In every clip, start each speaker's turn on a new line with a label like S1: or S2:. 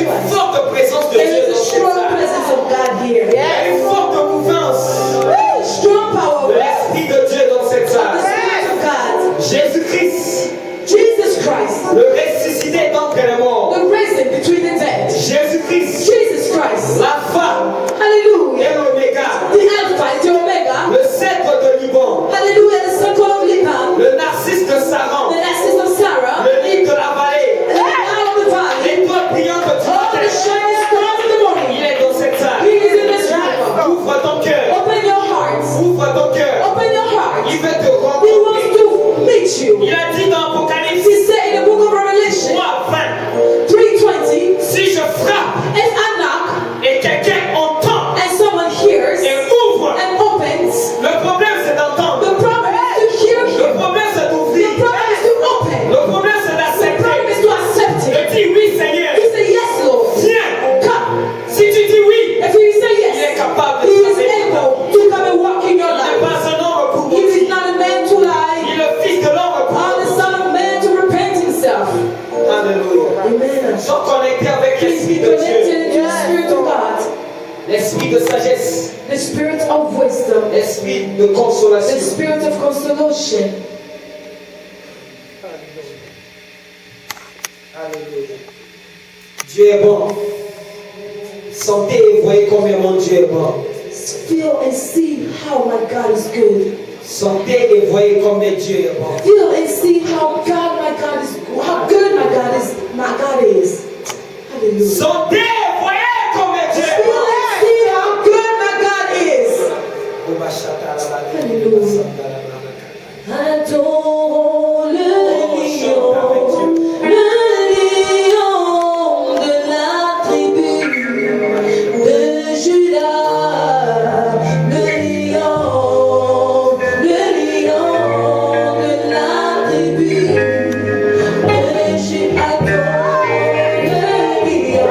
S1: une
S2: trust.
S1: forte présence de
S2: There
S1: Dieu
S2: is a
S1: dans cette
S2: strong
S1: salle.
S2: presence of God here.
S1: Il y a une forte mouvance
S2: Strong power
S1: de
S2: of
S1: l'Esprit de Dieu dans cette
S2: the
S1: salle.
S2: Spirit of God.
S1: Jésus-Christ,
S2: Jesus Christ,
S1: le ressuscité d'entre les morts.
S2: the risen between the dead.
S1: Jésus-Christ,
S2: Jesus Christ.
S1: l'Alpha
S2: Hallelujah.
S1: et l'Oméga,
S2: The Alpha and the Omega.
S1: le cèdre de Liban,
S2: Hallelujah. The circle of Liban.
S1: le narcisse de Saran,
S2: The Narcissus of Sarah.
S1: le Nil de la vallée,
S2: And the Lion of the Valley.
S1: l'étoile brillante du
S2: All the
S1: matin.
S2: shining stars of the
S1: Il
S2: morning.
S1: est dans cette salle.
S2: He is in this room.
S1: Ouvre ton cœur,
S2: Open your hearts.
S1: ouvre ton cœur.
S2: Open your hearts.
S1: Il veut te
S2: He wants
S1: rencontrer.
S2: to meet you.
S1: Il a dit dans Apocalypse
S2: He said in the book of Revelation
S1: 3:20,
S2: 3:20,
S1: si je frappe
S2: if I knock
S1: et quelqu'un entend
S2: and someone hears
S1: et ouvre,
S2: and opens,
S1: le problème c'est d'entendre.
S2: the problem is to hear
S1: Le
S2: him.
S1: problème c'est
S2: The
S1: d'ouvrir.
S2: problem is to open.
S1: Le problème c'est
S2: The problem
S1: d'accepter.
S2: is to accept
S1: De
S2: it.
S1: dire oui Seigneur,
S2: He said, yes, Lord.
S1: viens.
S2: Come.
S1: Si tu dis oui,
S2: If you say
S1: il est
S2: yes,
S1: capable
S2: he
S1: de
S2: is
S1: faire.
S2: able to come and walk in your
S1: Il n'est
S2: life.
S1: pas un homme pour
S2: He
S1: mentir.
S2: is not a man to lie,
S1: Il est le fils de l'homme pour
S2: or the
S1: mentir.
S2: son of man to repent himself.
S1: Alléluia.
S2: Amen.
S1: Sois connecté avec
S2: Please
S1: l'Esprit
S2: be
S1: de
S2: connected
S1: Dieu.
S2: to the Spirit of God,
S1: L'Esprit de sagesse.
S2: the Spirit of wisdom,
S1: L'Esprit de
S2: the
S1: consolation.
S2: Spirit of consolation.
S1: Alléluia. Dieu est bon. Sentez et voyez combien mon Dieu est bon.
S2: Feel and see how my God is good.
S1: Sentez et voyez combien Dieu est bon.
S2: Feel and see how how good my God is. Hallelujah.
S1: Sentez et voyez combien Dieu est
S2: Feel
S1: bon.
S2: and see how good my God is. Hallelujah. Adore le lion de la tribu de Judas, le lion de la tribu de Judas, adore le lion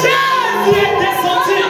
S1: Jésus est descendu.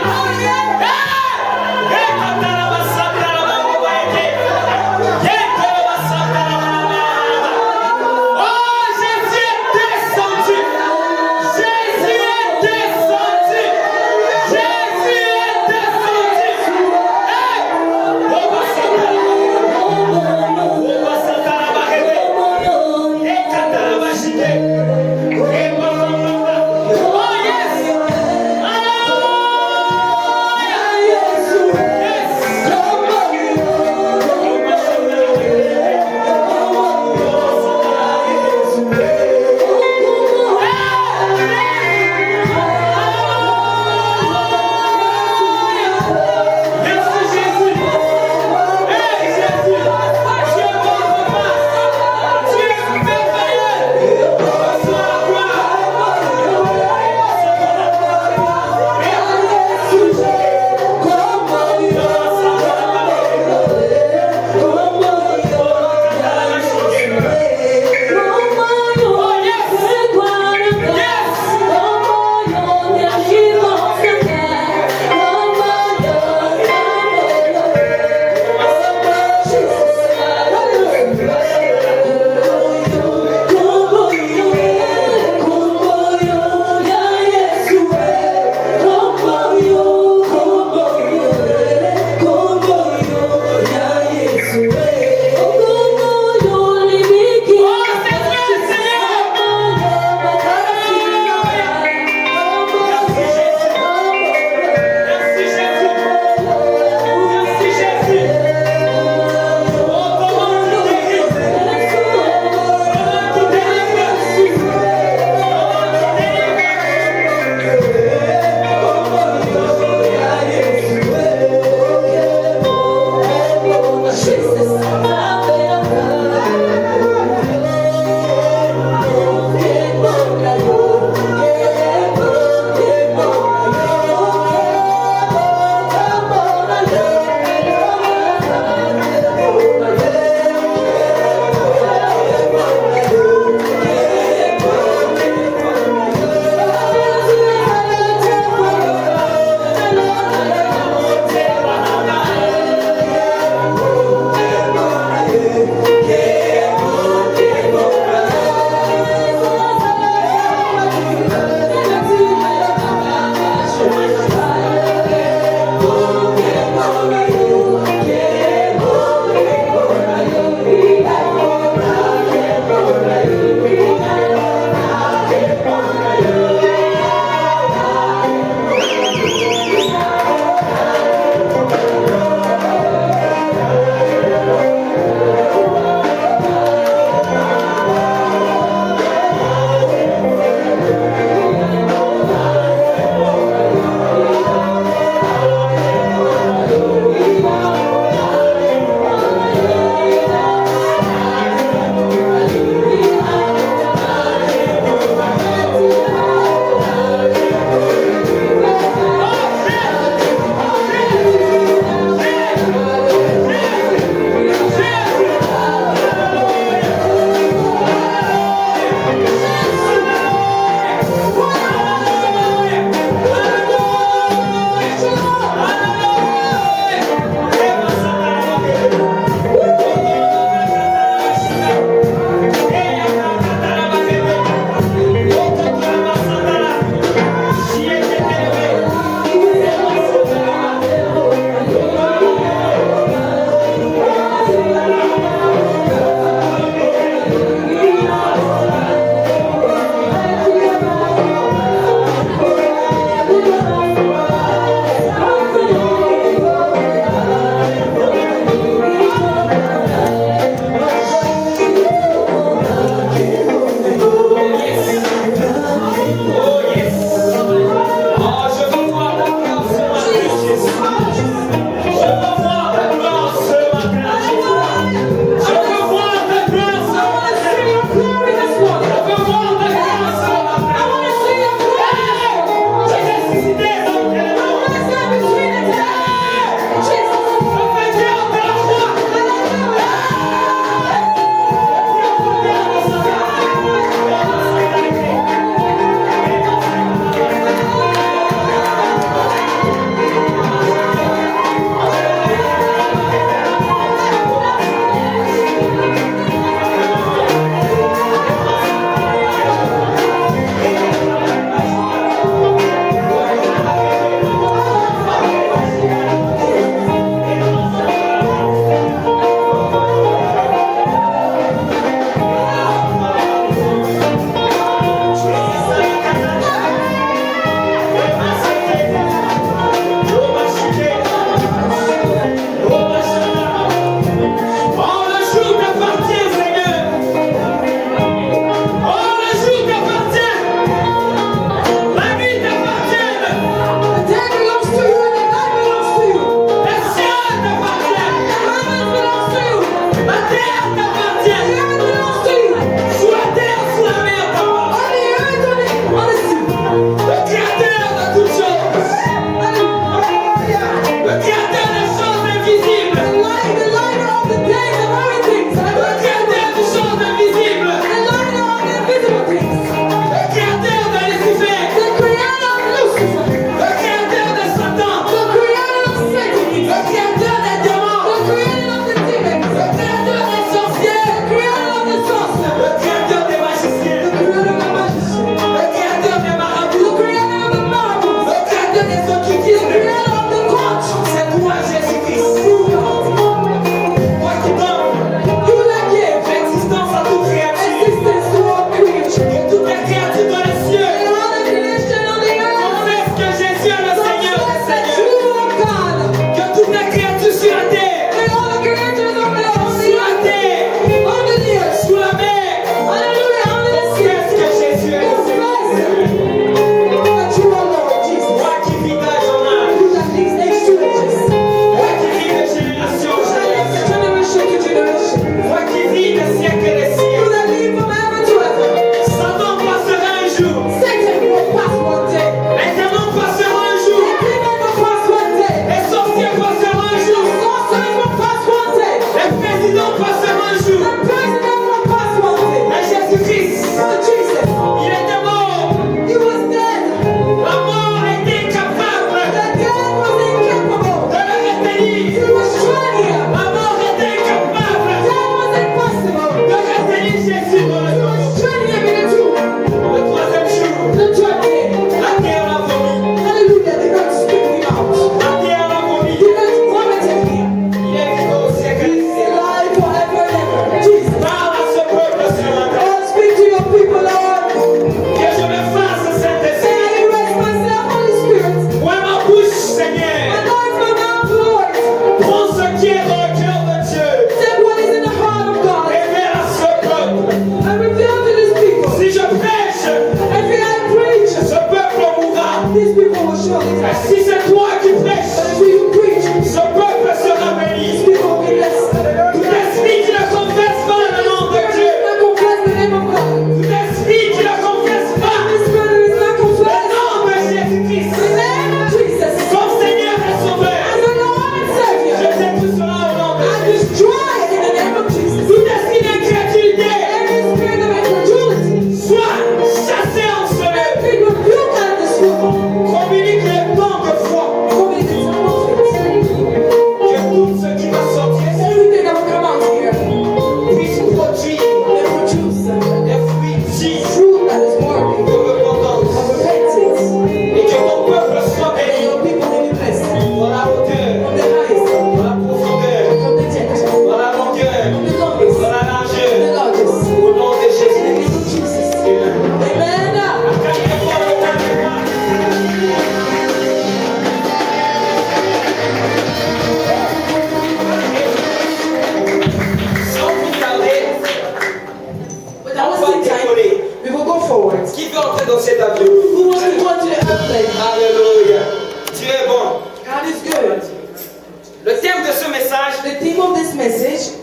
S1: Le thème de ce message,
S2: The theme of this message,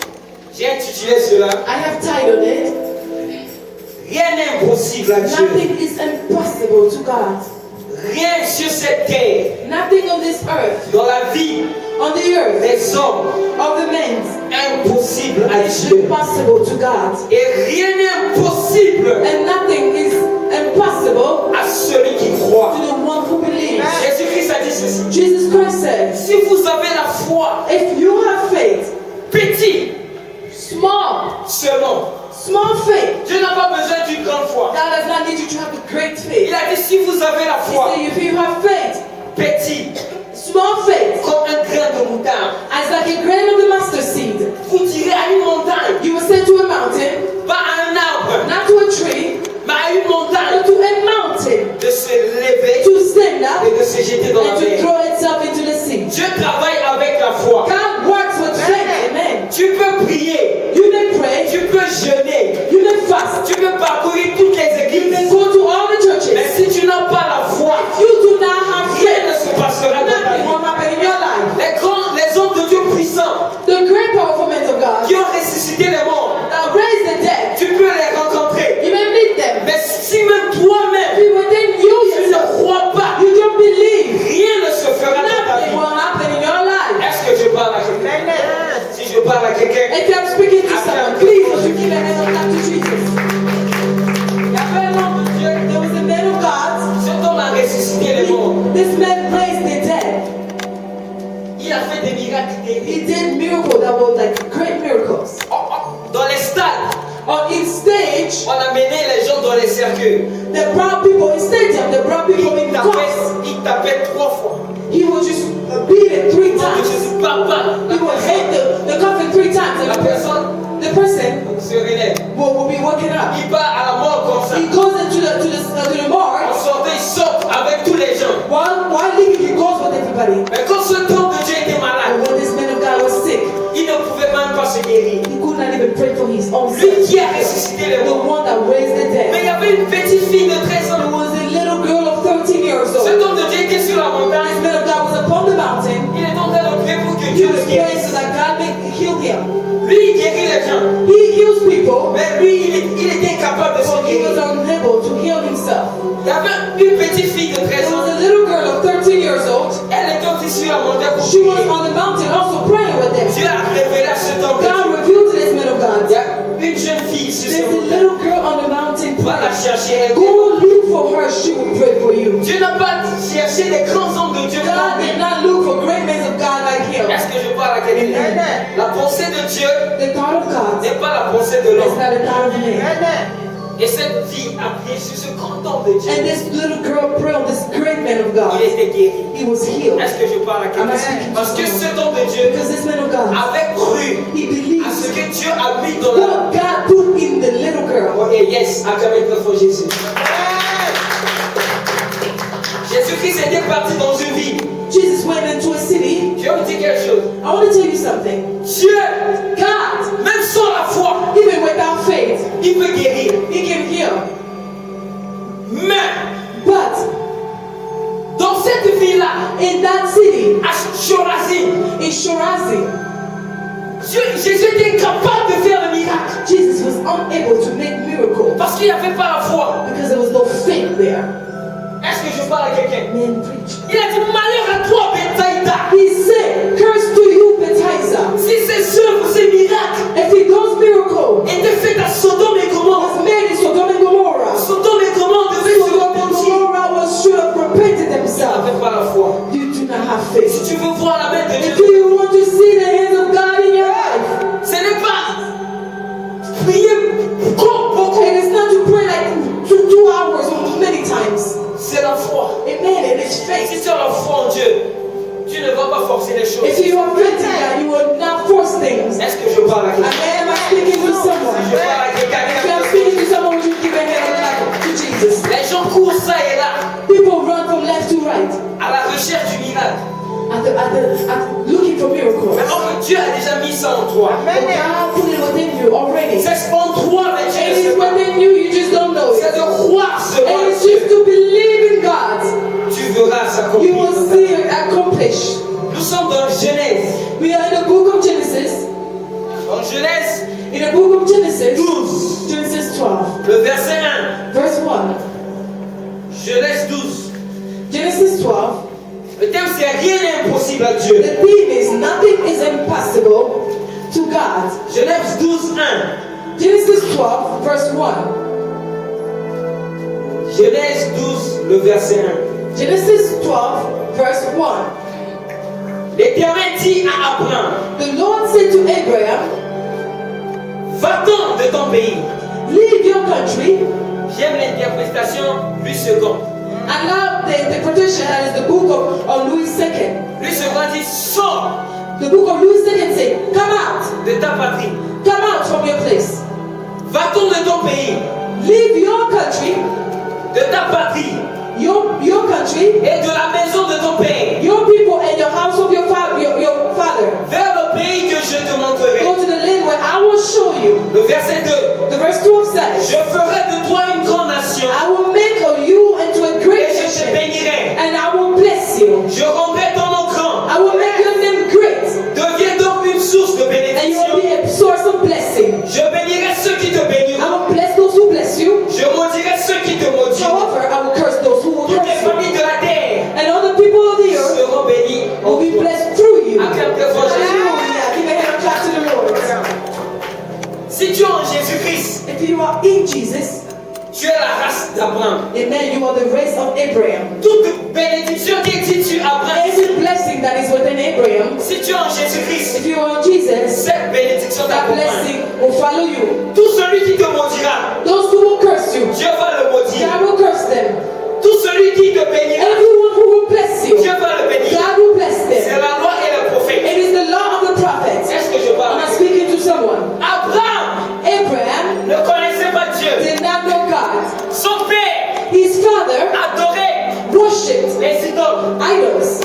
S1: j'ai intitulé cela
S2: I have titled it,
S1: Rien n'est impossible à Dieu.
S2: Nothing is impossible to God.
S1: Rien sur cette terre,
S2: Nothing on this earth,
S1: dans la vie
S2: on the earth,
S1: des hommes,
S2: of the men,
S1: impossible à
S2: is
S1: Dieu.
S2: impossible to God.
S1: Et rien n'est impossible
S2: And nothing is impossible
S1: à celui qui croit.
S2: to the one who believes.
S1: Jésus-Christ a dit ceci.
S2: Jesus Christ said,
S1: Si vous avez la foi
S2: if you have faith,
S1: petite
S2: small
S1: seulement,
S2: faith,
S1: Dieu n'a pas besoin d'une grande foi.
S2: God does not need you to have a great
S1: Il
S2: faith.
S1: a dit si vous avez la
S2: He
S1: foi
S2: said, if you have faith,
S1: petite,
S2: small faith,
S1: comme un grain de moutarde,
S2: as like a grain of the mustard seed,
S1: vous direz à une montagne,
S2: you will say to a mountain,
S1: pas à un arbre,
S2: not to a tree,
S1: mais à une montagne,
S2: but to a mountain,
S1: de se lever
S2: to stand up
S1: et de se jeter dans la
S2: and to
S1: mer.
S2: throw itself into the sea.
S1: Dieu travaille avec la foi.
S2: God works with faith. Amen.
S1: Tu peux prier,
S2: You may pray,
S1: tu peux jeûner,
S2: you may fast,
S1: tu peux parcourir toutes les
S2: you may
S1: églises.
S2: go to all the
S1: Mais
S2: churches.
S1: si tu n'as pas la foi,
S2: You do not have
S1: rien ne
S2: faith,
S1: se passera dans ta
S2: nothing
S1: vie.
S2: will happen in your life.
S1: Les hommes de Dieu puissants
S2: The great powerful men of God
S1: qui ont ressuscité les morts,
S2: that raise the dead,
S1: tu peux les rencontrer.
S2: you may meet them.
S1: Mais si même toi-même,
S2: Be within you
S1: tu ne
S2: yourself.
S1: crois pas,
S2: You don't believe.
S1: rien ne se fera dans ta
S2: Nothing
S1: vie.
S2: will happen in your life.
S1: Est-ce que je parle à quelqu'un? Si je parle à quelqu'un,
S2: If I'm speaking to someone, please would you give a hand of clap to Jesus.
S1: il y avait un homme de Dieu,
S2: There was a man of God.
S1: cet homme a ressuscité les morts.
S2: This man raised the dead.
S1: Il a fait des miracles
S2: He
S1: terribles.
S2: did miracles that were like great miracles.
S1: Dans les stades,
S2: On each stage,
S1: on a mené les gens dans les cercueils.
S2: they brought people in stadium, they brought people in cars.
S1: Il tapait 3 fois.
S2: He would just beat it 3
S1: Je
S2: times.
S1: dis papa.
S2: He would hit the coffin 3 times.
S1: La
S2: And
S1: personne
S2: the person
S1: se relève.
S2: will be waking up.
S1: Il part à la mort comme ça.
S2: He goes into the
S1: En
S2: morgue.
S1: sortant, il sort avec tous les gens.
S2: While leaving, he goes with everybody.
S1: Mais quand ce temps de Dieu était
S2: And
S1: malade,
S2: when this man of God was sick,
S1: il ne pouvait même pas se guérir.
S2: he could not even pray for his own
S1: Lui
S2: self.
S1: qui a ressuscité les
S2: The
S1: morts.
S2: one that raised the
S1: Mais
S2: dead.
S1: il y avait une petite fille de 13
S2: There
S1: ans.
S2: was a little girl of 13 years old.
S1: Cet homme de Dieu était sur la
S2: This
S1: montagne.
S2: man of God was upon the mountain.
S1: Il est en train de prier pour que
S2: He
S1: Dieu
S2: was
S1: le
S2: praying
S1: guérisse.
S2: so that God may heal him.
S1: Lui, il guérit les gens.
S2: He heals people,
S1: Mais lui, il était incapable de se
S2: but he was
S1: guérir.
S2: unable to heal himself.
S1: Il y avait une petite fille de 13
S2: There was
S1: ans.
S2: a little girl of 13 years old.
S1: Elle était aussi sur la montagne pour
S2: She was
S1: prier.
S2: on the mountain also praying with them.
S1: Dieu a révélé à cet homme de Dieu.
S2: God revealed to this man of
S1: Il y
S2: God.
S1: a une jeune fille sur
S2: There's
S1: cette
S2: a
S1: montagne.
S2: little girl on the mountain
S1: Va la
S2: praying.
S1: chercher.
S2: Go look for her, she will pray for you.
S1: Dieu n'a pas cherché des grands hommes de Dieu.
S2: God did not look for great men of God like him.
S1: Est-ce que je parle à quelqu'un? La pensée de Dieu
S2: The thought of God
S1: n'est pas la pensée de
S2: is
S1: l'homme.
S2: not a thought of man.
S1: Et cette fille a prié sur ce grand homme de Dieu.
S2: And this little girl prayed on this great man of
S1: Il
S2: God.
S1: était guéri.
S2: He was healed.
S1: Est-ce que je parle à
S2: Am I
S1: quelqu'un?
S2: speaking to
S1: Parce que
S2: someone?
S1: cet homme de Dieu
S2: Because this man of God,
S1: avait cru
S2: he
S1: à
S2: believed
S1: ce que Dieu a mis dans la...
S2: what God put in the little girl.
S1: Oh, et yes, acclamez très fort Jésus. Jésus-Christ était parti dans une ville.
S2: Jesus went into a city.
S1: Je vais vous dire quelque chose.
S2: I want to tell you something.
S1: Dieu,
S2: God,
S1: même sans la foi,
S2: even without faith,
S1: il peut guérir.
S2: he can heal.
S1: Mais
S2: But
S1: dans cette ville-là,
S2: in that city,
S1: à Chorazin,
S2: in Shirazi,
S1: Jésus était incapable de faire le miracle.
S2: Jesus was unable to make miracles
S1: Parce qu'il n'y avait pas la foi.
S2: because there was no faith there.
S1: Est-ce que je parle à quelqu'un?
S2: Man preached.
S1: Il a dit malheur à toi, Bethsaïda.
S2: He said, "Curse to you, Bethsaida.
S1: Si ces œuvres, ces miracles
S2: If those miracles
S1: étaient faits à Sodome et Gomorrhe,
S2: was made in Sodom and Gomorrah,
S1: Sodome et Gomorrhe devaient se
S2: Sodom and
S1: repentir.
S2: Gomorrah should have repented
S1: Ils
S2: themselves.
S1: n'avaient pas la foi.
S2: You do not have faith.
S1: Si tu veux voir la main de
S2: If
S1: Dieu,
S2: you want to see the hands of God in your life,
S1: ce n'est pas prier beaucoup.
S2: and it's not to pray like 2 hours or many times.
S1: C'est la foi.
S2: Amen. It is faith.
S1: Si tu as la foi en Dieu, tu ne vas pas forcer les choses.
S2: If you have faith in God, you will not force things.
S1: Est-ce que je parle à quelqu'un?
S2: Amen. Am I speaking to someone?
S1: Je parle à
S2: If I'm
S1: quelqu'un.
S2: speaking to someone, would you give a hand of clap to Jesus?
S1: Les gens courent ça et là
S2: People run from left to right
S1: à la recherche du miracle.
S2: looking for miracles.
S1: Mais or que Dieu a déjà mis ça en toi.
S2: But God put it within you already.
S1: C'est en toi, mais tu
S2: It
S1: ne
S2: is
S1: sais pas.
S2: within you, you just don't know
S1: C'est
S2: it.
S1: de croire seulement
S2: And
S1: en
S2: it's
S1: Dieu.
S2: just to believe in God.
S1: Tu verras
S2: You
S1: s'accomplir.
S2: will see it accomplished.
S1: Nous sommes dans Genèse.
S2: We are in the book of Genesis.
S1: En Genèse
S2: In the book of Genesis.
S1: 12,
S2: Genesis 12.
S1: le verset 1.
S2: Verse 1.
S1: Genèse 12.
S2: Genesis 12.
S1: Le thème c'est rien n'est impossible à Dieu.
S2: The theme is nothing is impossible to God.
S1: Genèse 12, 1.
S2: Genesis 12, verse 1.
S1: Genèse 12, le verset 1.
S2: Genesis 12, verse 1.
S1: L'Éternel dit à Abraham,
S2: The Lord said to Abraham,
S1: va-t'en de ton pays.
S2: leave your country.
S1: J'aime l'interprétation Louis II.
S2: I love the interpretation that is the book of Louis II.
S1: Louis II dit, sors
S2: The book of Louis II says, come out.
S1: de ta patrie.
S2: Come out from your place.
S1: Va-t'en de ton pays,
S2: Leave your country,
S1: de ta patrie
S2: your country,
S1: et de la maison de ton père,
S2: your people, and your house of your father.
S1: vers le pays que je te montrerai.
S2: Go to the land where I will show you.
S1: Le verset 2.
S2: The verse 12 says,
S1: Je ferai de toi une grande nation
S2: I will make of you into a great
S1: et je te
S2: nation,
S1: bénirai.
S2: and I will bless you.
S1: Je rendrai ton nom grand.
S2: I will make your name great,
S1: Deviens donc une source de
S2: and you will
S1: bénédiction.
S2: be a source of blessing.
S1: Je bénirai ceux qui te béniront.
S2: I will bless those who bless you.
S1: Je maudirai ceux qui te maudiront.
S2: However, I will curse those who will
S1: Toutes les
S2: curse you.
S1: familles de la terre
S2: And all the people of the earth
S1: seront bénies en
S2: will be
S1: toi.
S2: blessed through you.
S1: Acclame très fort Jésus.
S2: Hallelujah. Give a hand clap to the Lord.
S1: Si tu es en Jésus-Christ,
S2: If you are in Jesus,
S1: tu es la race d'Abraham.
S2: amen, you are the race of Abraham.
S1: Toute bénédiction qui est sur Abraham,
S2: Every blessing that is within Abraham,
S1: si tu es en Jésus-Christ,
S2: if you are in Jesus,
S1: cette bénédiction
S2: that
S1: t'accompagne.
S2: blessing will follow you.
S1: Tout celui qui te maudira,
S2: Those who will curse you,
S1: Dieu va le maudire.
S2: God will curse them.
S1: Tout celui qui te bénira,
S2: Everyone who will bless you,
S1: Dieu va le bénir.
S2: God will bless
S1: C'est
S2: them.
S1: la loi et le prophète.
S2: It is the law of the prophets.
S1: Est-ce que je
S2: Am
S1: parle?
S2: I speaking to someone?
S1: Abraham
S2: Abraham
S1: ne connaissait pas Dieu.
S2: did not know God.
S1: Son père
S2: His father
S1: adorait
S2: worshipped
S1: les idoles.
S2: idols.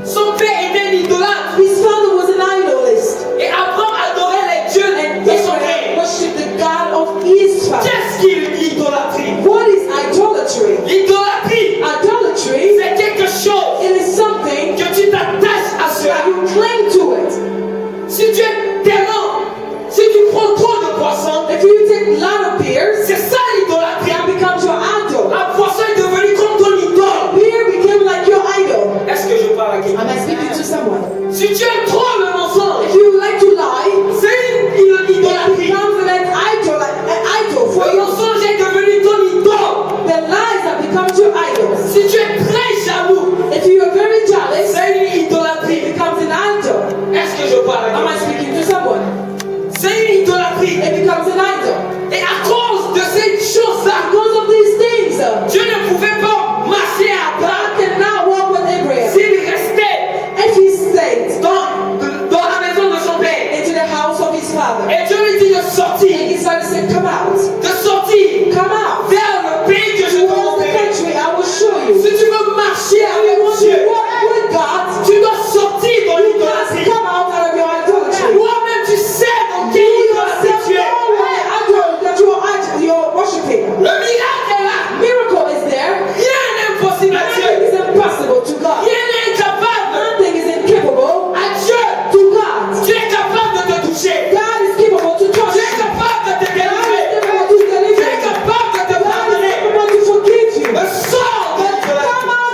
S1: Son père était un idolâtre.
S2: His father was an idolist.
S1: Et Abraham adorait les dieux
S2: And
S1: de son
S2: Abraham
S1: père.
S2: worshipped the God of his father.
S1: Qu'est-ce qu'est l'idolâtrie?
S2: What is idolatry?
S1: L'idolâtrie,
S2: Idolatry,
S1: c'est quelque chose
S2: it is something
S1: que tu t'attaches à cela.
S2: that you cling to it.
S1: Si tu es tellement, si tu prends trop de poissons,
S2: If you take a lot of beers,
S1: c'est ça l'idolâtrie.
S2: that becomes your idol.
S1: Un poisson est devenu comme ton idole.
S2: Beer became like your idol.
S1: Est-ce que je parle à quelqu'un?
S2: Am I speaking to someone?
S1: Si tu aimes trop le mensonge,
S2: If you like to lie,
S1: c'est une
S2: it
S1: idolâtrie.
S2: becomes an idol for
S1: Le
S2: you.
S1: mensonge est devenu ton idole.
S2: The lies that becomes your idols.
S1: Si tu es très jaloux,
S2: If you are very jealous,
S1: c'est une idolâtrie.
S2: it becomes an idol.
S1: Est-ce que je parle à
S2: Am I
S1: quelqu'un?
S2: speaking to someone?
S1: C'est une idolâtrie.
S2: It becomes an idol.
S1: Et à cause de ces choses-là,
S2: Because of these things,
S1: Dieu ne pouvait pas marcher à
S2: God
S1: Abraham
S2: cannot walk with Abraham.
S1: s'il restait
S2: If he stayed
S1: dans la maison de son père.
S2: into the house of his father,
S1: Et Dieu lui dit de
S2: and
S1: sortir,
S2: his father said, come out,
S1: vers le pays que je te
S2: towards the
S1: montrerai.
S2: country, I will show you.
S1: Si tu veux marcher
S2: If you
S1: avec
S2: want
S1: Dieu,
S2: to walk with God,
S1: tu dois sortir de
S2: you must
S1: l'idolâtrie.
S2: come out of your idolatry.
S1: Toi-même, tu sais dans quelle
S2: You
S1: idolâtrie
S2: yourself
S1: tu es.
S2: know what idol that you're worshiping.
S1: Le miracle est là.
S2: Miracle is there.
S1: Rien n'est impossible à Dieu.
S2: Nothing is impossible to God.
S1: Rien n'est incapable
S2: Nothing is incapable
S1: à Dieu.
S2: to God.
S1: Tu es capable de te toucher.
S2: God is capable to touch
S1: Tu
S2: you.
S1: es capable de te
S2: God is
S1: délivrer.
S2: capable to
S1: Tu
S2: deliver
S1: es
S2: you.
S1: capable de te
S2: God is
S1: pardonner.
S2: capable to forgive you.
S1: Sors de
S2: Come
S1: l'idolâtrie.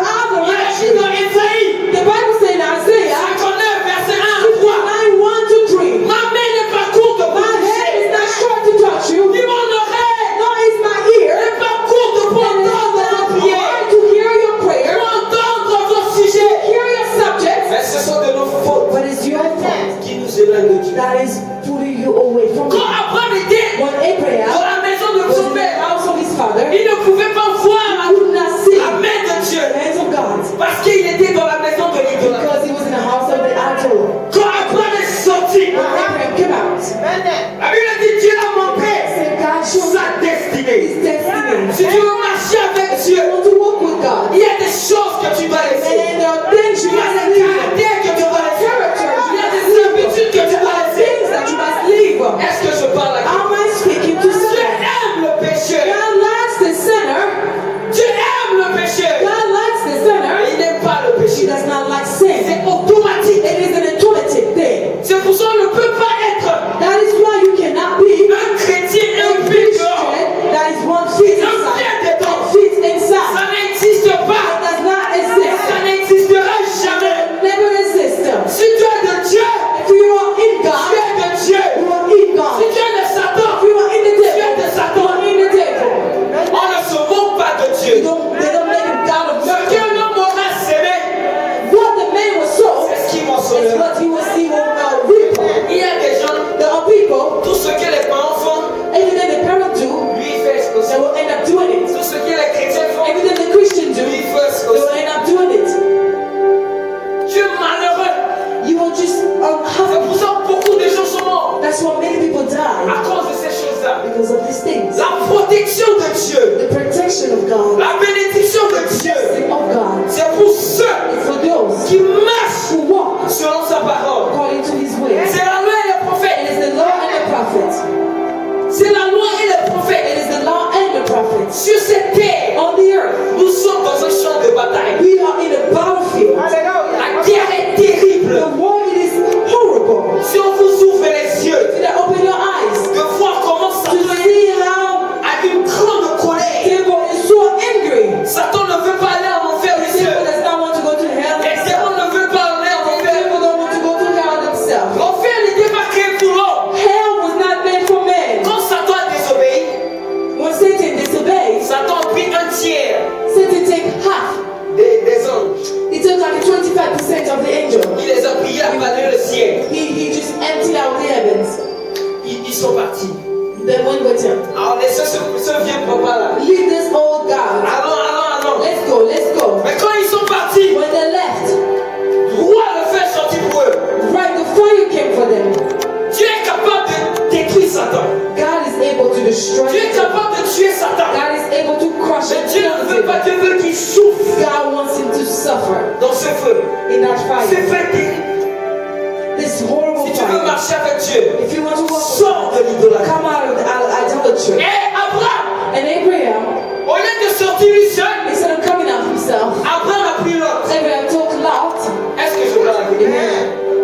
S2: out of
S1: Il a dit
S2: idolatry.
S1: dans Ésaïe
S2: The Bible says in Isaiah
S1: 59, verset 1 à 3.
S2: 59, 1 to 3.
S1: Ma main n'est pas courte pour
S2: My hand
S1: toucher.
S2: is not short to touch you,
S1: Ni mon oreille
S2: nor is my ear
S1: n'est pas courte pour
S2: and is
S1: entendre vos
S2: not
S1: prières.
S2: blind to hear your prayer,
S1: Pour entendre vos
S2: to
S1: sujets.
S2: hear your subjects,
S1: Mais ce sont de nos fautes
S2: but it's your fault
S1: qui nous éloignent de Dieu.
S2: that is pulling you away from
S1: Quand
S2: God.
S1: Abraham était
S2: When
S1: dans
S2: Abraham
S1: la maison de
S2: was
S1: son
S2: in the
S1: père,
S2: house of his father,
S1: il ne pouvait pas voir
S2: he could not see
S1: la main de Dieu
S2: the hands of God
S1: parce qu'il était dans la maison de l'idolâtre.
S2: because he was in the house of the idol.
S1: Quand Abraham est sorti,
S2: When Abraham came out,
S1: la Bible dit Dieu a montré
S2: said God showed
S1: sa destinée.
S2: his destiny.
S1: Si tu veux marcher avec Dieu,
S2: You want to walk with God,
S1: il y a des choses que tu dois laisser.
S2: and there are things you
S1: Il y a
S2: must
S1: des
S2: leave.
S1: caractères que tu dois laisser.
S2: Characters
S1: Il y a
S2: you
S1: des
S2: must leave.
S1: habitudes que tu
S2: There
S1: dois
S2: are
S1: laisser.
S2: things that you must leave.
S1: Est-ce que je parle à
S2: Am
S1: quelqu'un?
S2: I speaking to
S1: Dieu
S2: someone?
S1: aime le péché.
S2: God likes the sinner, miracles of these things.
S1: La protection de Dieu,
S2: The protection of God,
S1: la bénédiction de Dieu,
S2: blessing of God,
S1: c'est pour ceux
S2: for those
S1: qui marchent
S2: who walk
S1: selon sa parole.
S2: according to His ways.
S1: C'est la loi et les
S2: It
S1: prophètes.
S2: is the law and the prophets.
S1: C'est la loi et les
S2: It
S1: prophètes.
S2: is the law and the prophets.
S1: Sur cette terre,
S2: On the earth,
S1: nous sommes dans un champ de bataille.
S2: we are in a battlefield.
S1: La guerre est terrible.
S2: The war, it is horrible.
S1: Si on vous ouvre les yeux,
S2: Did I open your eyes
S1: de voir comment
S2: to
S1: Satan
S2: see how
S1: a une grande colère.
S2: devil is so angry?
S1: Satan ne veut pas aller en enfer,
S2: The
S1: les
S2: devil
S1: yeux.
S2: does not want to go to hell.
S1: Les démons ne veulent pas aller en
S2: The
S1: enfer.
S2: devil don't want to go to hell themselves.
S1: L'enfer n'était pas créé pour l'homme.
S2: Hell was not meant for men.
S1: Quand Satan a désobéi,
S2: When Satan disobeys,
S1: Satan a pris un tiers
S2: Satan take half.
S1: des anges.
S2: He took like 25% of the angel.
S1: Il les a priés à balayer le ciel.
S2: He just emptied out the heavens.
S1: Ils sont partis.
S2: Then one with him.
S1: Alors laissez ce vieux papa là.
S2: Leave this old guy.
S1: Allons.
S2: Let's go, let's go.
S1: Mais quand ils sont partis,
S2: When they left,
S1: le roi le fait sortir pour eux.
S2: right, the fire came for them.
S1: Dieu est capable de détruire Satan.
S2: God is able to destroy
S1: Dieu est
S2: them.
S1: capable de tuer Satan.
S2: God is able to crush
S1: Mais
S2: it.
S1: Dieu ne veut pas, Dieu veut qu'il souffre
S2: God wants him to suffer
S1: dans ce feu.
S2: in that
S1: C'est
S2: fire.
S1: fait terrible.
S2: This horrible
S1: Si tu veux
S2: fire.
S1: marcher avec Dieu,
S2: If you want to walk with
S1: sors de l'idolâtrie.
S2: come out of idolatry.
S1: Et Abraham,
S2: And Abraham,
S1: au lieu de sortir lui seul,
S2: instead of coming out himself,
S1: Abraham a pris l'autre.
S2: Abraham took Lot.
S1: Est-ce que je parle avec lui?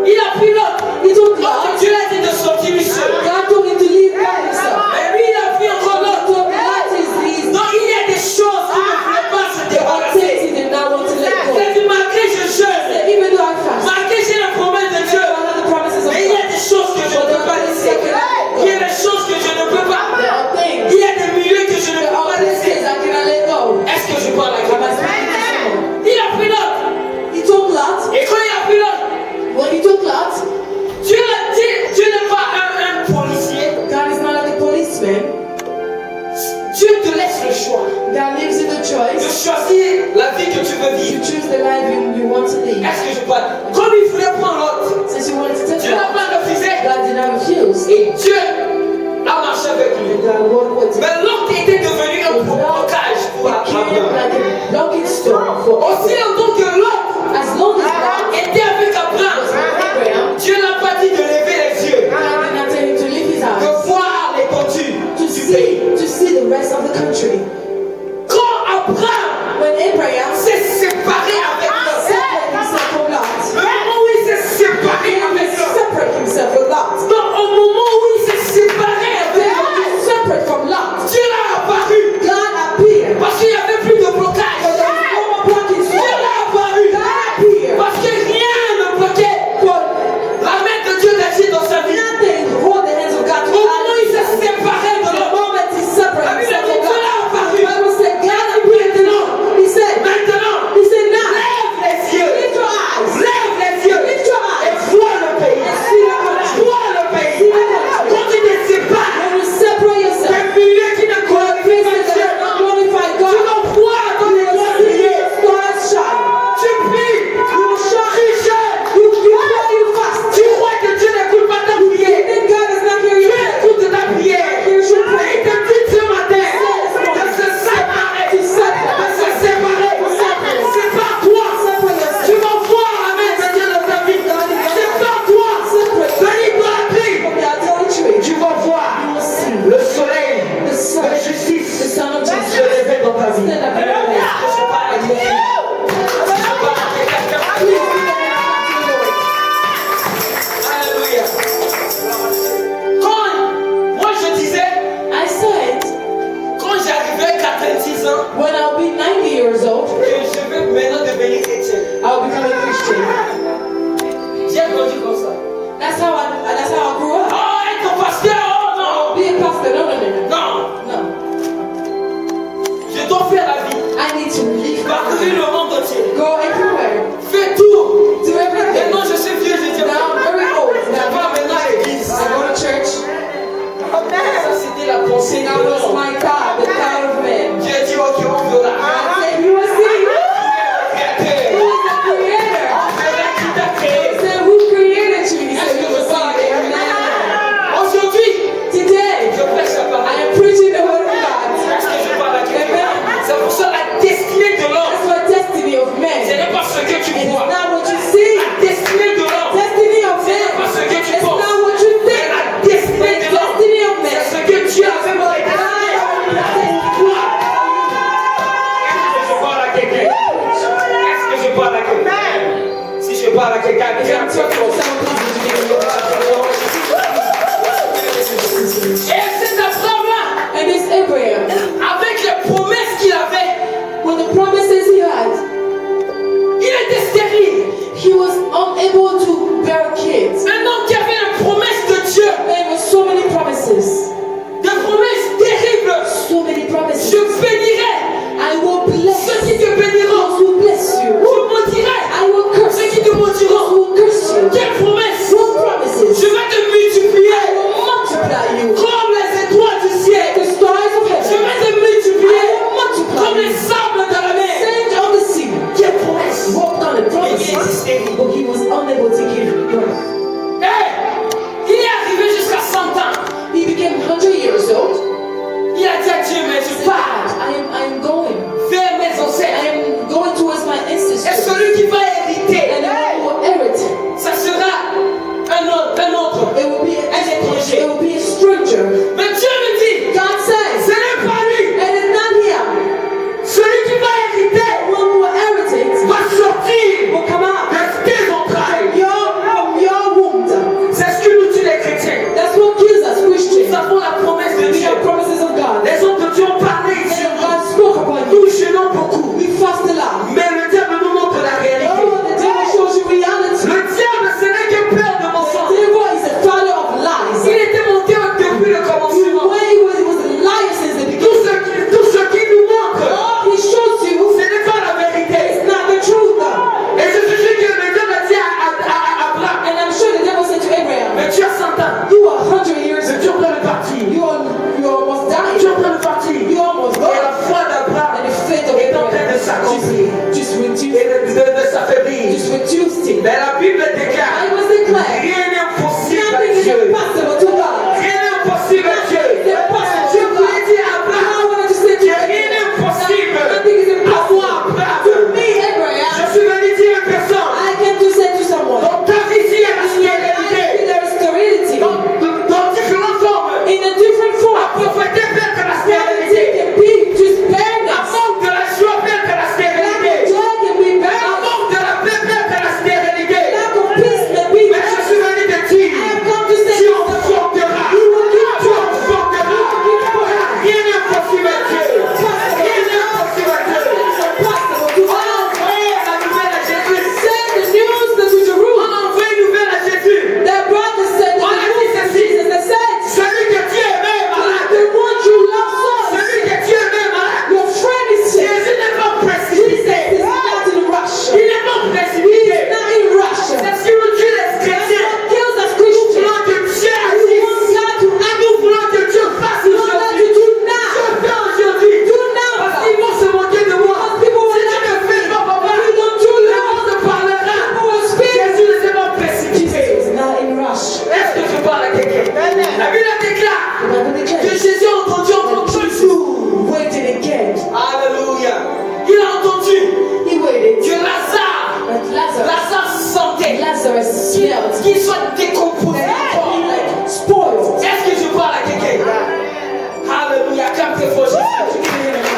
S1: Il a pris l'autre.
S2: He took
S1: Lorsque
S2: Lot.
S1: Dieu a dit de sortir lui seul.
S2: God told him to leave God himself.
S1: Mais lui, il a pris encore
S2: He
S1: l'autre.
S2: took Lot his
S1: Donc il y a des choses qu'il ne voulait pas se
S2: the
S1: débarrasser.
S2: things he did not want to let go.
S1: Il a dit, malgré je jeûne,
S2: Even though I fast,
S1: malgré j'ai la promesse de Dieu,
S2: one of the promises of
S1: mais il y a
S2: God.
S1: des choses que je ne peux pas laisser. Il y a des choses que je ne peux pas.
S2: There are things.
S1: Il y a des milieux que je ne
S2: There
S1: peux
S2: are
S1: pas
S2: things
S1: laisser.
S2: I cannot let go.
S1: Est-ce que je parle avec
S2: Am I
S1: lui?
S2: speaking to someone?
S1: Il a pris l'autre.
S2: He took Lot.
S1: Et quand il a pris l'autre,
S2: When he took Lot,
S1: Dieu n'est pas un policier.
S2: God is not like a policeman.
S1: Dieu te laisse le choix
S2: God leaves you the
S1: de
S2: choice
S1: choisir la vie que tu veux
S2: to
S1: vivre.
S2: choose the life you want to live.
S1: Est-ce que je parle? Comme il voulait prendre l'autre,
S2: Since you wanted to take
S1: Dieu n'a
S2: Lot,
S1: pas refusé.
S2: God did not refuse.
S1: Et Dieu a marché avec lui.
S2: And God walked with him.
S1: Mais l'autre était devenu un blocage pour
S2: Became
S1: Abraham.
S2: like a blocking stone for
S1: Aussi longtemps que l'autre
S2: as long as God
S1: était avec Abraham,
S2: was with Abraham,
S1: Dieu n'a pas dit de lever les yeux,
S2: God did not tell him to lift his eyes
S1: de voir l'étendue
S2: to
S1: du pays.
S2: see the rest of the country.
S1: Quand Abraham
S2: When Abraham
S1: s'est séparé avec l'autre,
S2: separated himself from Lot,
S1: le regarde,
S2: If I'm talking to someone, please would you give me your heart?
S1: Et cet Abraham-là,
S2: And this Abraham,
S1: avec les promesses qu'il avait,
S2: with the promises he had,
S1: il était stérile.
S2: he was unable to bear kids.
S1: Un homme qui avait les promesses de Dieu,
S2: There were so many promises.
S1: des promesses terribles.
S2: So many promises.
S1: Je bénirai
S2: I will bless
S1: ceux qui te
S2: those
S1: béniront.
S2: who bless you.
S1: Je maudirai
S2: I will curse
S1: ceux qui te
S2: those
S1: maudiront.
S2: who curse you.
S1: Quelle promesse!
S2: What promises?
S1: Je vais te
S2: I
S1: multiplier
S2: will multiply you.
S1: comme les étoiles du ciel.
S2: The stars of
S1: Je
S2: heaven.
S1: vais te
S2: I
S1: multiplier
S2: will multiply
S1: comme les
S2: you.
S1: sables de la mer.
S2: Sand of the sea.
S1: Quelle promesse!
S2: What kind of promises? But he was unable to give birth.
S1: Il est arrivé jusqu'à 100 ans.
S2: He became 100 years old.
S1: Il a dit à Dieu, mais je pars
S2: I am going.
S1: vers mes
S2: I
S1: ancêtres.
S2: am going towards my
S1: Et
S2: ancestors.
S1: celui qui va hériter,
S2: And the one who will inherit,
S1: ça sera un autre.
S2: it will be a stranger.
S1: Mais Dieu me dit,
S2: God says,
S1: ce n'est pas lui.
S2: it is not him.
S1: Celui qui va hériter
S2: The one who will inherit it
S1: va sortir
S2: will come out
S1: de tes entrailles.
S2: from your womb.
S1: C'est ce que nous dit les chrétiens.
S2: That's what kills us,
S1: Nous
S2: Christians.
S1: avons la promesse de
S2: We
S1: Dieu.
S2: have promises of God.
S1: Les hommes de Dieu ont parlé ici.
S2: And God spoke upon you.
S1: Nous gênons beaucoup.
S2: We fast a lot.
S1: Mais le diable nous montre la réalité.
S2: Oh, the devil shows you reality.
S1: Le diable, ce n'est que peur de
S2: The
S1: mensonge.
S2: devil is the father of lies.
S1: Il était monté depuis le commencement.
S2: When he was a liar since the beginning.
S1: Tout ce qui nous montre,
S2: All he shows
S1: ce
S2: you
S1: n'est pas la vérité.
S2: is not the truth.
S1: Et je suis sûr que le diable a dit à Abraham,
S2: And I'm sure the devil said to Abraham,
S1: mais tu as 100 ans.
S2: you are 100 years
S1: Mais tu es en train de partir.
S2: You almost
S1: Tu es
S2: died.
S1: en train de partir.
S2: You almost
S1: Et la
S2: died.
S1: foi d'Abraham
S2: And the faith of
S1: est en train de
S2: Abraham
S1: s'accomplir
S2: just reduced.
S1: et de s'affaiblir.
S2: Just reduced it.
S1: Mais la Bible déclare,
S2: I was declared.
S1: rien n'est impossible à
S2: Nothing is
S1: Dieu.
S2: impossible to God.
S1: Rien n'est impossible à Dieu.
S2: Nothing is impossible
S1: Je
S2: to
S1: voulais
S2: God.
S1: dire à
S2: I
S1: Abraham,
S2: wanted to say to
S1: que rien n'est impossible
S2: nothing is
S1: à moi,
S2: impossible.
S1: Abraham.
S2: To me, Abraham,
S1: Je suis venu dire à personne,
S2: I came to say to someone,
S1: dans ta vision, la stérilité,
S2: there is sterility
S1: dans différentes formes,
S2: in a different
S1: à
S2: form.
S1: prophéter père que la
S2: Sterility
S1: stérilité,
S2: can be just
S1: à
S2: barrenness.
S1: manque de la joie père que la
S2: Lack of
S1: stérilité,
S2: joy can be
S1: à
S2: barrenness.
S1: manque de la paix père que la stérilité.
S2: Lack of peace can be
S1: Mais je suis venu te
S2: I
S1: dire,
S2: have come to say
S1: tu
S2: to
S1: en
S2: someone,
S1: porteras,
S2: you will give
S1: tu en porteras. Rien n'est impossible à Dieu. Rien n'est impossible à Dieu.
S2: impossible to
S1: On a
S2: God.
S1: envoyé la nouvelle à Jésus.
S2: Send the news to
S1: On
S2: Jerusalem.
S1: a envoyé une nouvelle à Jésus.
S2: Their brother said the
S1: On a dit
S2: news to
S1: ceci.
S2: Jesus. They said,
S1: Celui que Dieu aimait est
S2: the
S1: malade.
S2: one you love so,
S1: Celui que Dieu aimait est malade.
S2: your friend is sick.
S1: Jésus n'est pas
S2: Jesus
S1: précipité.
S2: is not in rush.
S1: Il n'est pas
S2: He's
S1: précipité.
S2: not in rush.
S1: C'est ce que nous dit les chrétiens.
S2: What kills us
S1: Nous
S2: Christians?
S1: voulons que Dieu
S2: We
S1: agisse.
S2: want God to act.
S1: Nous voulons que Dieu fasse
S2: We want God to
S1: aujourd'hui.
S2: do
S1: Je
S2: now.
S1: fais aujourd'hui.
S2: Do now.
S1: Parce qu'ils vont se moquer de moi.
S2: Because people will
S1: Si tu ne fais pas, papa,
S2: If you don't do
S1: le
S2: now,
S1: monde te parlera.
S2: people will speak.
S1: Jésus ne s'est pas précipité.
S2: Jesus is not in rush.
S1: Est-ce que je parle à quelqu'un? La Bible déclare
S2: The Bible
S1: que
S2: declares
S1: Jésus a entendu encore
S2: that
S1: plus.
S2: Jesus waited again.
S1: Alléluia. Il a entendu
S2: He waited.
S1: que Lazare,
S2: But
S1: Lazare sentait
S2: Lazarus smelled.
S1: qu'il soit décomposé.
S2: He like spoiled.
S1: Est-ce que je parle à quelqu'un? Alléluia. Comme tes faux Jésus.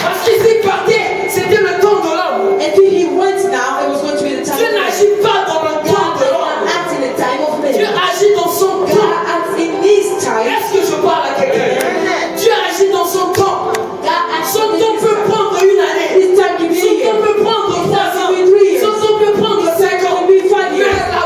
S1: Parce qu'il s'est partait, c'était le temps de l'homme.
S2: And when he went now, it was going to be the time
S1: Dieu
S2: of man.
S1: n'agit pas dans le temps
S2: God
S1: de
S2: did
S1: l'homme.
S2: not act in the time of
S1: Dieu
S2: man.
S1: agit dans son
S2: God
S1: temps.
S2: acts in his time.
S1: Est-ce que je parle à quelqu'un? Dieu agit dans son temps.
S2: God acts
S1: Son
S2: in
S1: temps
S2: his
S1: peut
S2: time.
S1: prendre une année.
S2: His time can be a
S1: Son temps
S2: year.
S1: peut prendre 3 ans.
S2: It can be 3 years.
S1: Son temps peut prendre 5 ans.
S2: It can be 5
S1: Mais
S2: years.
S1: la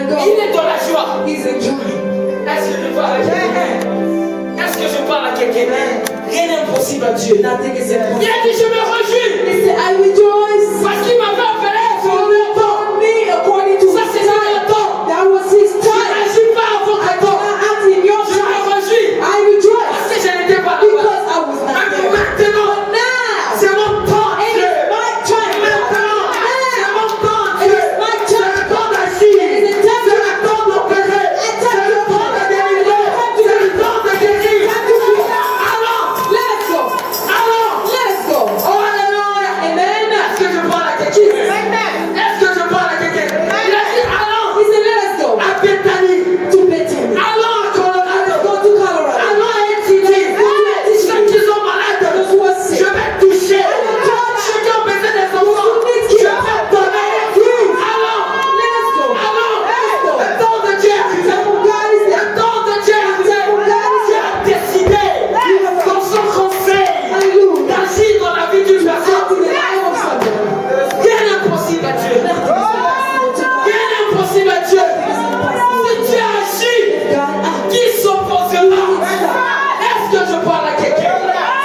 S2: I go,
S1: Il est dans la joie.
S2: he's enjoying.
S1: Est-ce que je parle à quelqu'un? Est-ce que je parle à quelqu'un? Rien n'est impossible à Dieu.
S2: Nothing is
S1: Il
S2: impossible.
S1: a dit je me réjouis
S2: He said, I rejoice.
S1: parce qu'il m'avait appelé sur
S2: For
S1: le
S2: you
S1: temps.
S2: called me according to
S1: Ça
S2: his
S1: c'est
S2: time.
S1: le temps.
S2: That was his
S1: Je
S2: time.
S1: n'agis pas à votre
S2: I
S1: temps.
S2: cannot act in your
S1: Je me
S2: time.
S1: réjouis
S2: I
S1: parce
S2: rejoice
S1: que je n'étais pas là.
S2: because I was not
S1: Mais
S2: there.
S1: maintenant,
S2: But now,
S1: c'est mon temps.
S2: it
S1: Dieu.
S2: is my time.
S1: Maintenant, c'est mon temps.
S2: It
S1: Dieu.
S2: is my
S1: C'est
S2: time.
S1: le temps d'agir.
S2: It is the time
S1: C'est le temps d'opérer. C'est le temps de délivrer. C'est le temps de guérir. Allons,
S2: Let us go.
S1: allons.
S2: Let us go.
S1: Oh, alléluia.
S2: Amen.
S1: Est-ce que je parle à quelqu'un? Est-ce que je parle à quelqu'un? Il a dit allons
S2: He said, let us go
S1: à Bethanie.
S2: to Bethany.
S1: Allons à Colorado.
S2: Go to Colorado.
S1: Allons à Etienne. Ceux qui sont malades,
S2: Those who are sick.
S1: je vais toucher. Ceux qui ont besoin des enfants, je vais donner. Allons,
S2: Let us go.
S1: allons.
S2: Let us go.
S1: Le temps de Dieu est arrivé.
S2: God is
S1: Le
S2: there.
S1: temps de Dieu est arrivé. Dieu a décidé, dans son conseil,
S2: Hallelujah.
S1: d'agir dans la vie d'une
S2: Act in
S1: personne.
S2: the life of someone.
S1: Rien n'est impossible à Dieu.
S2: Nothing is impossible to God.
S1: Rien n'est impossible à Dieu. Si Dieu agit,
S2: God acts.
S1: qui s'opposera? Est-ce que je parle à quelqu'un?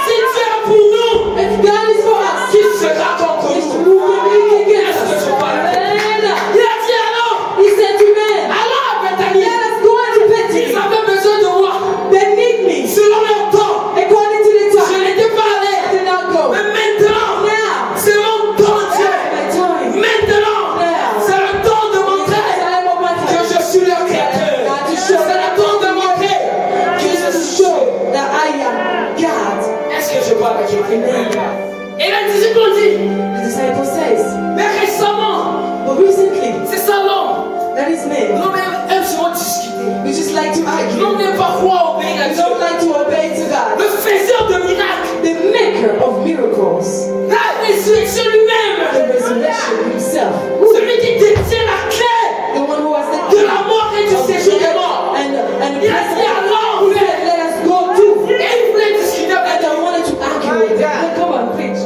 S1: Si Dieu est pour nous,
S2: If God is for us,
S1: qui sera contre
S2: it's
S1: nous?
S2: who can be against
S1: Est-ce que
S2: us.
S1: je parle à quelqu'un?
S2: Amen.
S1: Il a dit alors,
S2: He said to men,
S1: allons à Bethanie.
S2: let us go into
S1: Ils
S2: Bethany.
S1: avaient besoin de moi.
S2: They need me.
S1: Selon leur temps,
S2: According to the
S1: je
S2: time.
S1: n'étais pas
S2: I
S1: allé.
S2: did not go.
S1: Mais maintenant,
S2: Now,
S1: c'est mon temps, Dieu.
S2: my time.
S1: Maintenant, c'est le temps de
S2: It's the
S1: montrer
S2: time of my
S1: que
S2: time.
S1: je suis leur créateur. C'est le temps de montrer que je
S2: To
S1: suis
S2: show that I am God.
S1: Est-ce que je parle à quelqu'un?
S2: Amen.
S1: Et les disciples ont dit,
S2: The disciple says,
S1: mais récemment,
S2: but recently,
S1: c'est ça l'homme.
S2: that is men.
S1: L'homme aime souvent discuter.
S2: We just like to argue.
S1: L'homme n'aime pas croire obéir à
S2: We
S1: Dieu.
S2: don't like to obey to God.
S1: Le faiseur de miracles,
S2: The maker of miracles,
S1: la résurrection lui-même,
S2: the resurrection himself,
S1: celui qui détient la clé
S2: the one who has
S1: de
S2: the
S1: la mort et du
S2: of
S1: séjour des
S2: death
S1: morts.
S2: and the
S1: Il a dit alors,
S2: He said, let us go to.
S1: et il voulait discuter avec
S2: And I wanted to argue with them. No, come on, preach.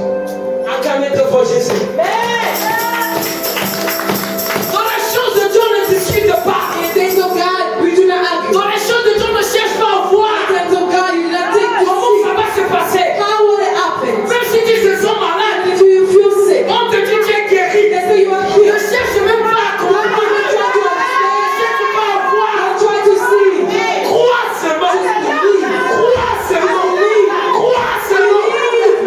S1: acclamez devant Jésus. Dans les choses de Dieu, on ne discute pas.
S2: In things of God, we do not argue.
S1: Dans les choses de Dieu, on ne cherche pas à voir
S2: In things of God, you do not think to
S1: comment ça
S2: see.
S1: va se passer.
S2: How will it happen?
S1: Même si tu te sens malade,
S2: If you feel sick,
S1: on te dit tu es guéri.
S2: they say you are
S1: Ne
S2: healed.
S1: cherche même pas à comprendre.
S2: Don't even try to
S1: Ne
S2: understand.
S1: cherche pas à voir.
S2: Don't try to see.
S1: Crois seulement. Crois seulement. Crois seulement.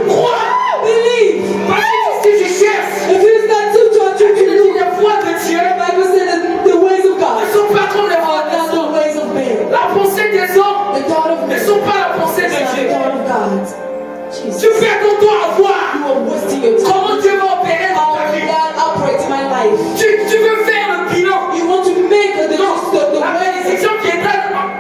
S1: Crois.
S2: Believe.
S1: Parce que si tu cherches,
S2: If you start to try to
S1: tu dis
S2: believe,
S1: les voies de Dieu
S2: the Bible said that the ways of
S1: ne
S2: God
S1: sont pas comme les voies
S2: are
S1: des
S2: not the
S1: hommes.
S2: ways of man.
S1: La pensée des hommes
S2: The thought of
S1: ne
S2: man
S1: sont pas la pensée
S2: is
S1: de
S2: not the
S1: Dieu.
S2: thought of God.
S1: Tu
S2: Jesus.
S1: fais ton temps à voir
S2: You are wasting your time.
S1: comment Dieu va opérer dans
S2: How
S1: ta vie.
S2: God operates in my life.
S1: Tu veux faire le bilan.
S2: You want to make the
S1: Non, la
S2: ways.
S1: bénédiction qui est là,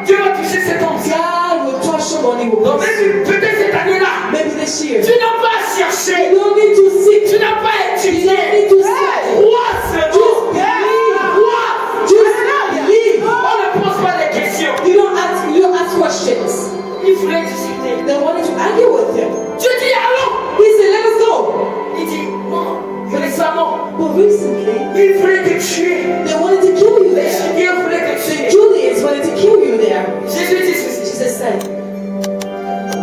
S1: Dieu va toucher cet homme.
S2: God will touch someone. He will
S1: Donc
S2: bless.
S1: même peut-être cette année-là,
S2: Maybe this year.
S1: tu n'as pas à chercher,
S2: You don't need to seek.
S1: tu n'as pas à
S2: You don't
S1: étudier.
S2: need to seek.
S1: Crois seulement. Crois.
S2: Just believe.
S1: On ne pose pas des questions.
S2: You don't ask questions.
S1: Il voulait discuter.
S2: They wanted to argue with him.
S1: Dieu dit allons.
S2: He said, let us go.
S1: Il dit non, récemment,
S2: But recently,
S1: il voulait te tuer.
S2: they wanted to kill you
S1: Les
S2: there.
S1: Judiens voulaient te
S2: The
S1: tuer.
S2: Julians wanted to kill you there.
S1: Jésus dit ceci.
S2: Jesus said,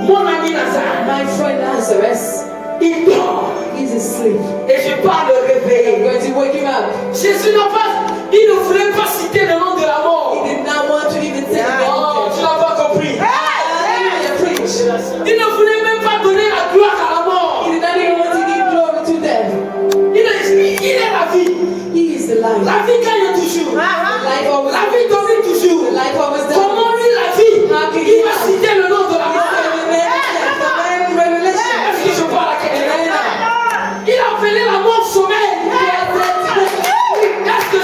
S1: Mon ami Lazare,
S2: my friend Lazarus
S1: il dort.
S2: is asleep.
S1: Et je pars le
S2: I'm
S1: réveiller.
S2: going to wake him up.
S1: Jésus n'a pas, il ne voulait pas citer le nom de la mort.
S2: He did not want to even say the
S1: Oh,
S2: name
S1: tu
S2: of
S1: n'as pas compris.
S2: death. Hallelujah, preach.
S1: Il ne voulait même pas donner la gloire à la mort.
S2: He did not even want to give glory to them.
S1: Il est la vie.
S2: He is the life.
S1: La vie gagne toujours.
S2: The life always
S1: La vie domine toujours.
S2: The life always does.
S1: Comment lui la vie, il va citer le nom de la
S2: He
S1: mort.
S2: said the name of death, the name of revelation.
S1: Est-ce que je parle à quelqu'un? Il a appelé la mort sommeil. Est-ce que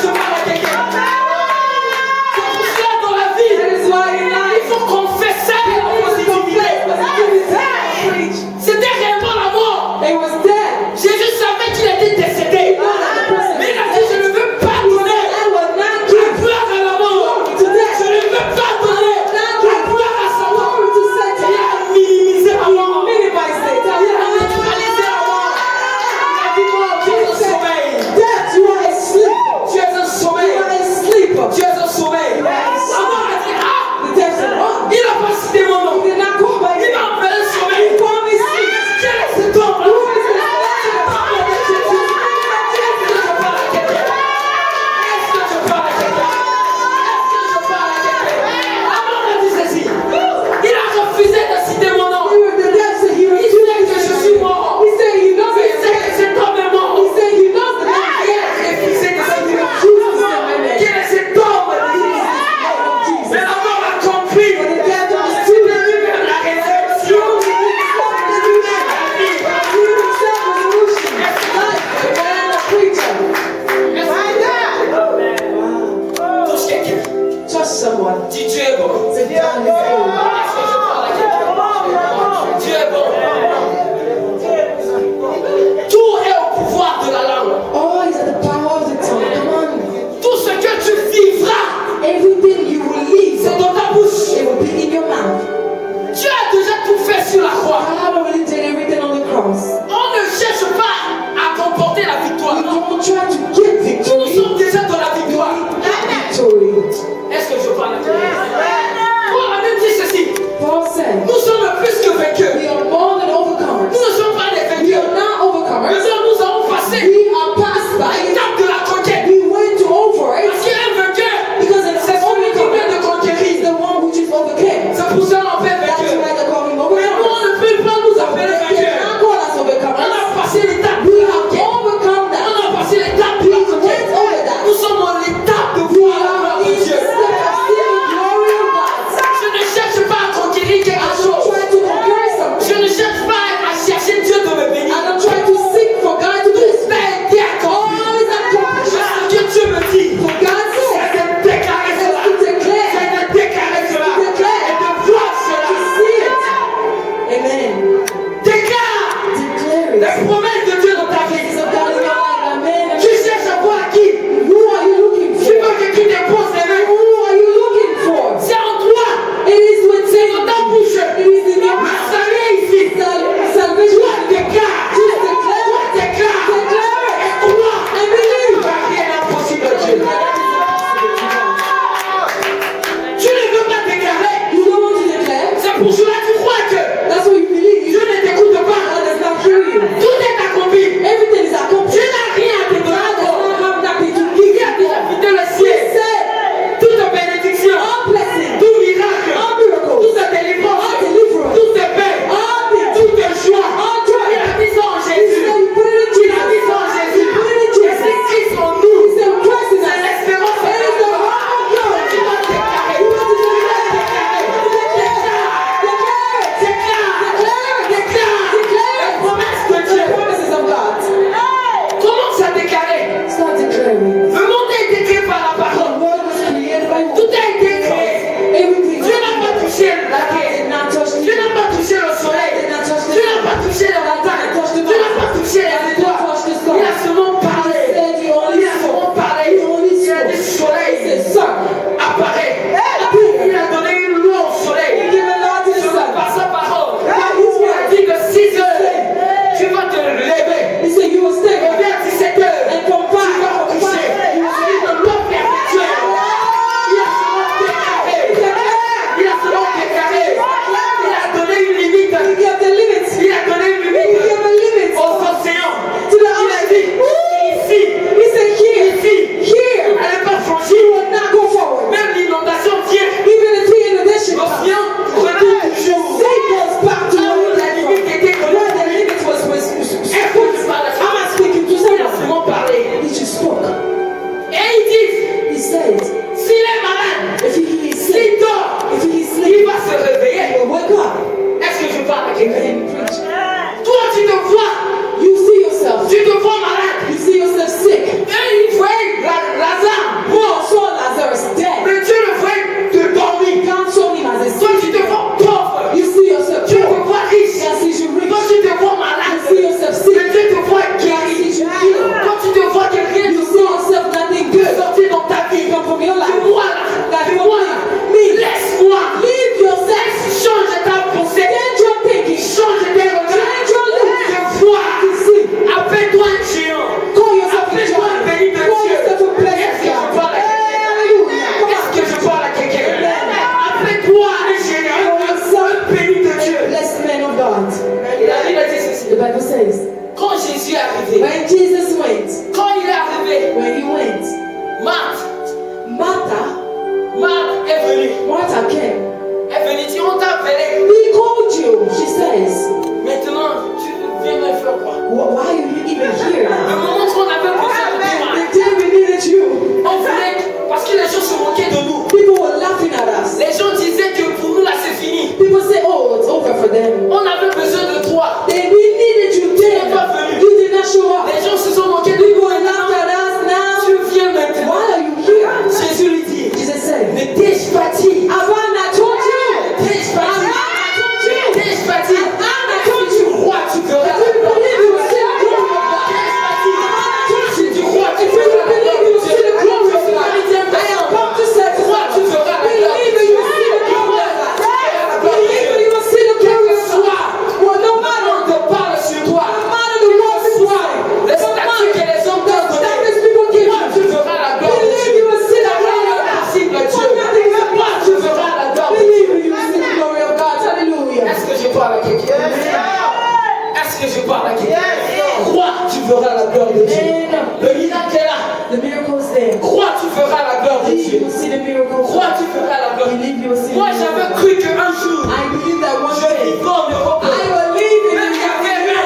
S2: believe you
S1: Dieu.
S2: will see the miracle.
S1: Crois, tu feras la gloire.
S2: Believe you will see the
S1: Moi,
S2: miracle.
S1: j'avais cru qu'un jour,
S2: I believe that one
S1: je
S2: day
S1: vivrai en Europe.
S2: I will leave in
S1: Même
S2: the
S1: j'avais rien.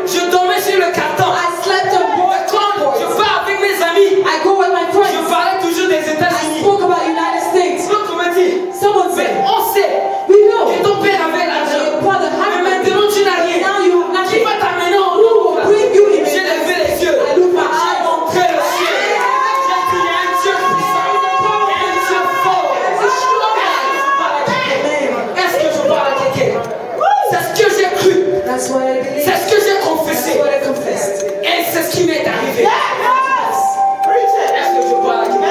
S1: Je dormais sur le carton.
S2: I slept on
S1: Mais quand je
S2: board.
S1: pars avec mes amis,
S2: I go with my
S1: je
S2: friends.
S1: parlais toujours des
S2: I
S1: États-Unis.
S2: spoke about United States.
S1: L'autre me dit,
S2: Someone
S1: mais
S2: said,
S1: on sait
S2: we know
S1: que ton père avait
S2: that
S1: l'argent.
S2: your father
S1: Mais
S2: had money.
S1: maintenant tu n'as rien.
S2: Now you have
S1: Qui
S2: nothing.
S1: va t'amener en
S2: Who
S1: Europe?
S2: will bring you in?
S1: J'ai levé les yeux.
S2: I look my
S1: J'ai
S2: eyes.
S1: montré le ciel. J'ai dit, il y a un Dieu puissant. Il y a un Dieu fort.
S2: Amen.
S1: Est-ce que je parle à quelqu'un? C'est ce que j'ai cru.
S2: That's what I believe.
S1: C'est ce que j'ai
S2: That's
S1: confessé.
S2: what I confessed.
S1: Et c'est ce qui m'est arrivé. Est-ce que je parle à quelqu'un?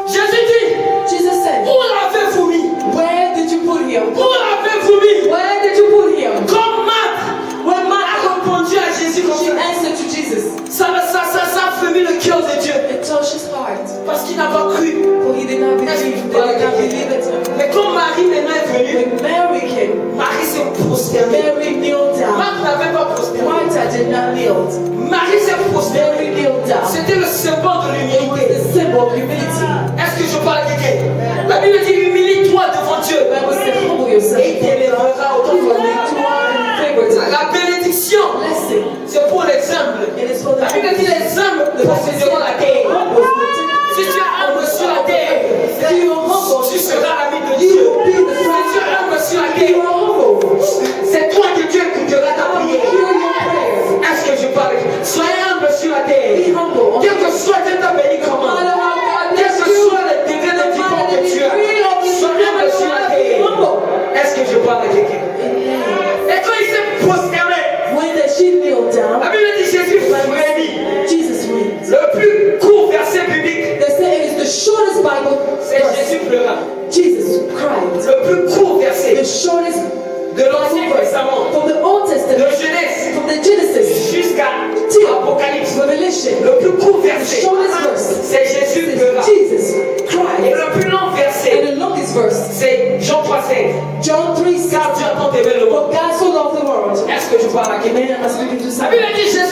S1: Jésus dit,
S2: Jesus said,
S1: où l'avez-vous mis?
S2: where did you put him?
S1: Où l'avez-vous mis?
S2: Where did you put him?
S1: Comme Marthe
S2: When
S1: a
S2: Martha,
S1: répondu à Jésus comme
S2: she
S1: ça.
S2: answered to Jesus.
S1: Ça a frémi le cœur de Dieu.
S2: It touched his heart.
S1: Parce qu'il n'a pas cru.
S2: For he did not believe. He did not believe it.
S1: Mais quand Marie maintenant est venue,
S2: When Mary came,
S1: Marie s'est prosternée.
S2: Mary kneeled down.
S1: Marthe n'avait pas prosterné.
S2: Martha did not kneel.
S1: Marie s'est prosternée.
S2: Mary kneeled down.
S1: C'était le symbole de
S2: It was
S1: l'humilité.
S2: the symbol of humility.
S1: Est-ce que je parle à quelqu'un? La Bible dit humilie-toi devant Dieu.
S2: The Bible said, humble yourself.
S1: Et il t'élèvera autant
S2: You
S1: que
S2: will lift you up in favor.
S1: la bénédiction,
S2: Blessing.
S1: c'est pour les humbles.
S2: It is for the
S1: La Bible dit les humbles posséderont la terre. Si tu es humble sur la terre,
S2: If you are humble,
S1: tu seras l'ami de
S2: you
S1: Dieu.
S2: will be the
S1: Si
S2: friend.
S1: tu es humble sur la
S2: You
S1: terre,
S2: are humble.
S1: c'est toi que Dieu écoutera ta
S2: I will
S1: prière.
S2: hear your prayers.
S1: Est-ce que je parle? Soyez humble sur la terre.
S2: Be humble.
S1: Quel que soit Dieu t'a béni
S2: No
S1: comment.
S2: matter how God
S1: Quel
S2: bless
S1: que
S2: you,
S1: soit le degré de diplôme que tu as. Sois humble sur la
S2: be
S1: terre.
S2: humble.
S1: Est-ce que je parle à quelqu'un?
S2: Amen.
S1: Et quand il s'est prosterné,
S2: When the sheep kneeled down,
S1: la Bible dit Jésus frémit.
S2: Jesus wept.
S1: Le plus court verset biblique,
S2: They say it is the shortest Bible
S1: c'est
S2: verse.
S1: Jésus pleura.
S2: Jesus cried.
S1: Le plus court
S2: The
S1: verset
S2: shortest
S1: de l'Ancien
S2: Bible verse.
S1: Testament,
S2: From the Old
S1: de
S2: Testament,
S1: Genèse
S2: from the Genesis
S1: jusqu'à
S2: till
S1: Apocalypse.
S2: Revelation,
S1: Le plus court
S2: the
S1: verset,
S2: shortest verse
S1: c'est Jésus pleura.
S2: is Jesus
S1: Et
S2: cried.
S1: le plus long
S2: And
S1: verset,
S2: the longest verse,
S1: c'est Jean 3,5.
S2: John 3:16.
S1: Car Dieu a tant aimé le monde.
S2: For God so loved the world.
S1: Est-ce que je parle à quelqu'un?
S2: Amen. I'm speaking to
S1: La
S2: somebody.
S1: Bible dit Jésus